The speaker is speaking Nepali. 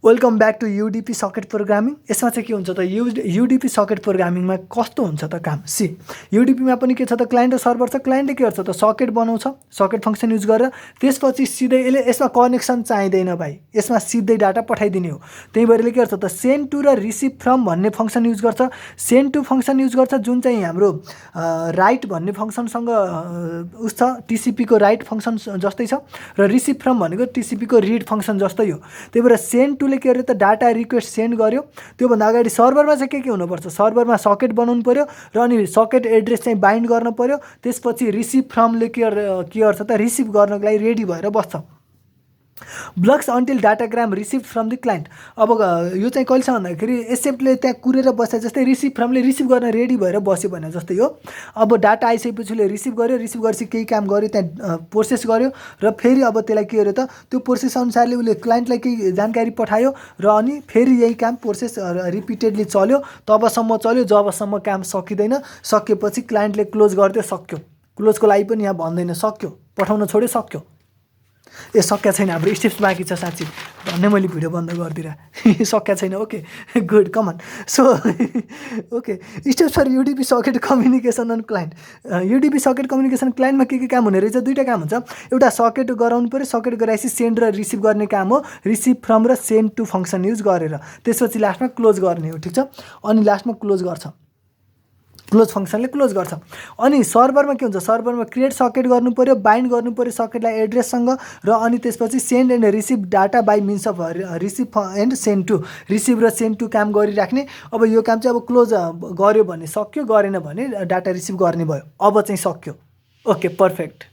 Welcome back to UDP socket programming. यसमा चाहिँ के हुन्छ त यूडीपी सकेट प्रोग्रामिङमा कस्तो हुन्छ त काम। सी यूडीपीमा पनि के छ त क्लाइन्ट र सर्भर छ। क्लाइन्टले के गर्छ त सकेट बनाउँछ, सकेट फङ्सन युज गरेर त्यसपछि सिधै यसले यसमा कनेक्सन चाहिँदैन भाइ, यसमा सिधै डाटा पठाइदिने हो। त्यही भएर के गर्छ त सेन्ड टु र रिसिभ फ्रम भन्ने फङ्सन युज गर्छ। सेन्ड टु फङ्सन युज गर्छ जुन चाहिँ हाम्रो राइट भन्ने फङ्सनसँग उस छ, टिसिपीको राइट फङ्सन जस्तै छ र रिसिभ फ्रम भनेको टिसिपीको रिड फङ्सन जस्तै हो। त्यही भएर सेन्ड टु के अरे त डाटा रिक्वेस्ट सेन्ड गर्यो। त्योभन्दा अगाडि सर्भरमा चाहिँ के हुनुपर्छ, सर्भरमा सकेट बनाउनु पर्यो र अनि सकेट एड्रेस चाहिँ बाइन्ड गर्न पर्यो। त्यसपछि रिसिभ फ्रमले के गर्छ त रिसिभ गर्नको लागि रेडी भएर बस्छ। Blocks until datagram receive from the client. अब यो चाहिँ कहिलेसम्म भन्दाखेरि एक्सेप्टले त्यहाँ कुरेर बस्छ जस्तै रिसिभ फ्रमले रिसिभ गर्न रेडी भएर बस्यो भने जस्तै हो। अब डाटा आइसकेपछि उसले रिसिभ गर्यो, रिसिभ गरेपछि केही काम गर्यो, त्यहाँ प्रोसेस गर्यो र फेरि अब त्यसलाई के गर्यो त त्यो प्रोसेस अनुसारले उसले क्लाइन्टलाई केही जानकारी पठायो र अनि फेरि यही काम प्रोसेस रिपिटेडली चल्यो, तबसम्म चल्यो जबसम्म काम सकिँदैन। सकेपछि क्लाइन्टले क्लोज गरिदियो, सक्यो। क्लोजको लागि पनि यहाँ भन्दैन, सक्यो, पठाउन छोड्यो, सक्यो। सक्या छैन, हाम्रो स्टेप्स बाँकी छ साँच्ची भन्ने मैले भिडियो बन्द गरिदिएर सक्या छैन। Okay good, come on. So okay, steps for UDP socket communication on client. UDP socket communication क्लाइन्टमा के काम हुने रहेछ, दुईवटा काम हुन्छ। एउटा सकेट गराउनु पऱ्यो, सकेट गराएपछि सेन्ड र रिसिभ गर्ने काम हो, रिसिभ फ्रम र सेन्ड टु फङ्सन युज गरेर। त्यसपछि लास्टमा क्लोज गर्ने हो, ठिक छ। अनि लास्टमा क्लोज गर्छ, क्लोज फङ्सनले क्लोज गर्छ। अनि सर्भरमा के हुन्छ, सर्भरमा क्रिएट सकेट गर्नु पऱ्यो, बाइन्ड गर्नु पऱ्यो सकेटलाई एड्रेससँग र अनि त्यसपछि send and receive data by means of receive and send to, receive र सेन्ड टु काम गरिराख्ने। अब यो काम चाहिँ अब क्लोज गर्यो भने सक्यो, गरेन भने डाटा रिसिभ गर्ने भयो। अब चाहिँ सक्यो। Okay perfect.